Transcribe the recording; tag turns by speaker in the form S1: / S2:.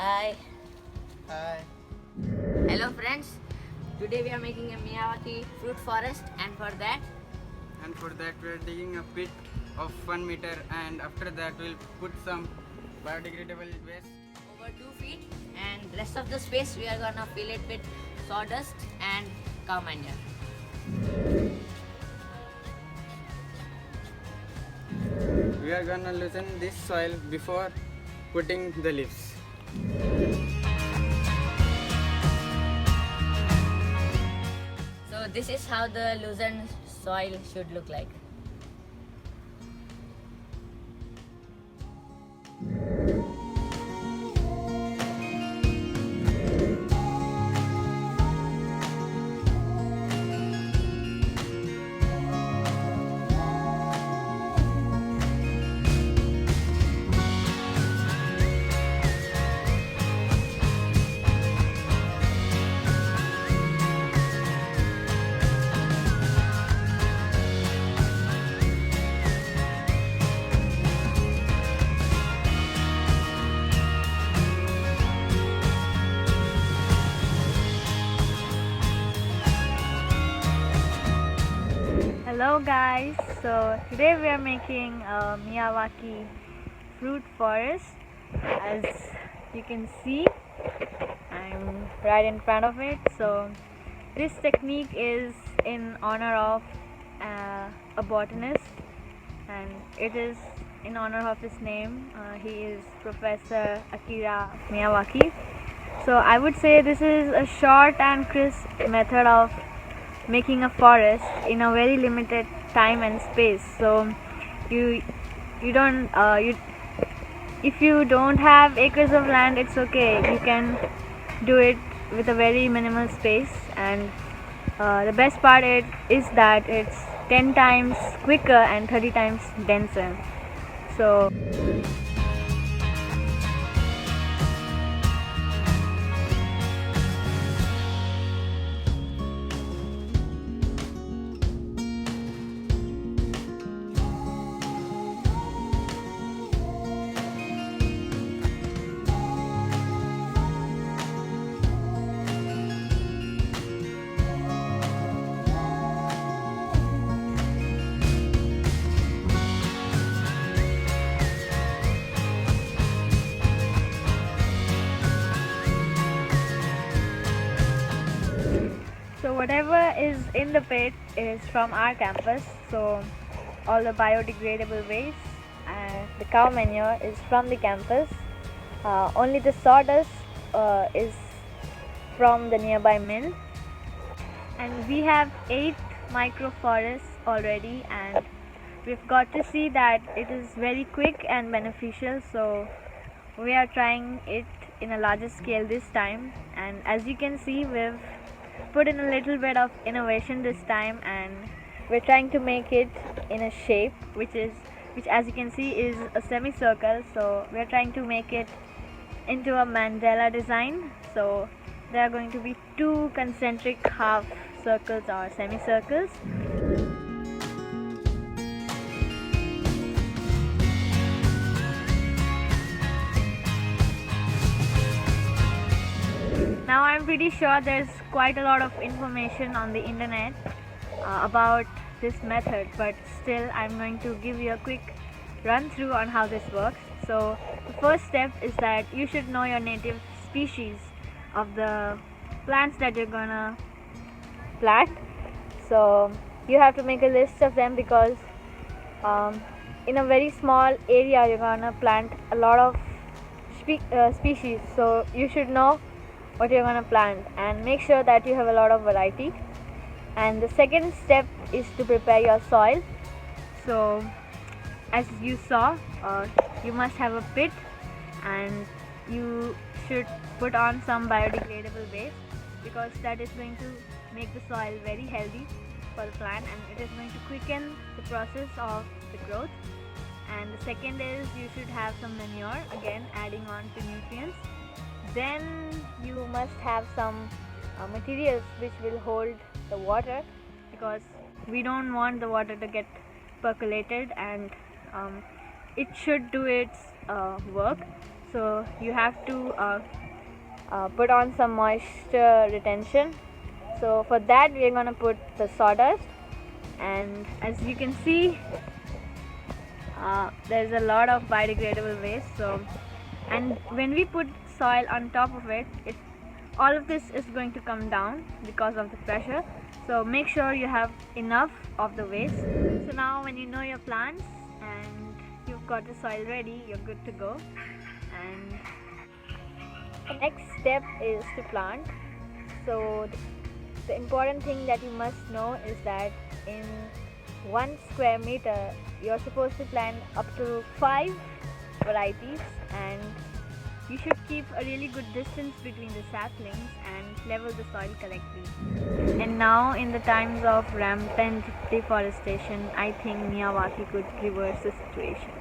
S1: Hi.
S2: Hi.
S1: Hello friends. Today we are making a Miyawaki fruit forest, and for that
S2: And for that we are digging a pit of 1 meter, and after that we'll put some biodegradable waste.
S1: over 2 feet, and rest of the space we are gonna fill it with sawdust and cow manure.
S2: We are gonna loosen this soil before putting the leaves.
S1: So this is how the loosened soil should look like.
S3: Hello guys, so today we are making a Miyawaki fruit forest. As you can see, I'm right in front of it. So this technique is in honor of a botanist, and it is in honor of his name. He is Professor Akira Miyawaki. So I would say this is a short and crisp method of making a forest in a very limited time and space. So you you don't you if you don't have acres of land, it's okay, you can do it with a very minimal space. And the best part is that it's 10 times quicker and 30 times denser. So So whatever is in the pit is from our campus. So all the biodegradable waste and the cow manure is from the campus. Only the sawdust is from the nearby mill. And we have 8 microforests already, and we've got to see that it is very quick and beneficial. So we are trying it in a larger scale this time, and as you can see, we've put in a little bit of innovation this time, and we're trying to make it in a shape which as you can see is a semicircle. So we're trying to make it into a mandala design. So there are going to be 2 concentric half circles or semicircles. Now I'm pretty sure there's quite a lot of information on the internet about this method, but still I'm going to give you a quick run through on how this works. So the first step is that you should know your native species of the plants that you're gonna plant. So you have to make a list of them, because in a very small area you're gonna plant a lot of species. So you should know what you're gonna plant and make sure that you have a lot of variety. And the second step is to prepare your soil. So as you saw, you must have a pit, and you should put on some biodegradable waste, because that is going to make the soil very healthy for the plant, and it is going to quicken the process of the growth. And the second is you should have some manure, again adding on to nutrients. Then you must have some materials which will hold the water, because we don't want the water to get percolated, and it should do its work. so you have to put on some moisture retention. So for that we are going to put the sawdust, and as you can see there's a lot of biodegradable waste. So, and when we put soil on top of it, all of this is going to come down because of the pressure. So make sure you have enough of the waste. So now when you know your plants and you've got the soil ready, you're good to go. And the next step is to plant. So the important thing that you must know is that in 1 square meter you're supposed to plant up to 5 varieties, and you should keep a really good distance between the saplings and level the soil correctly. And now in the times of rampant deforestation, I think Miyawaki could reverse the situation.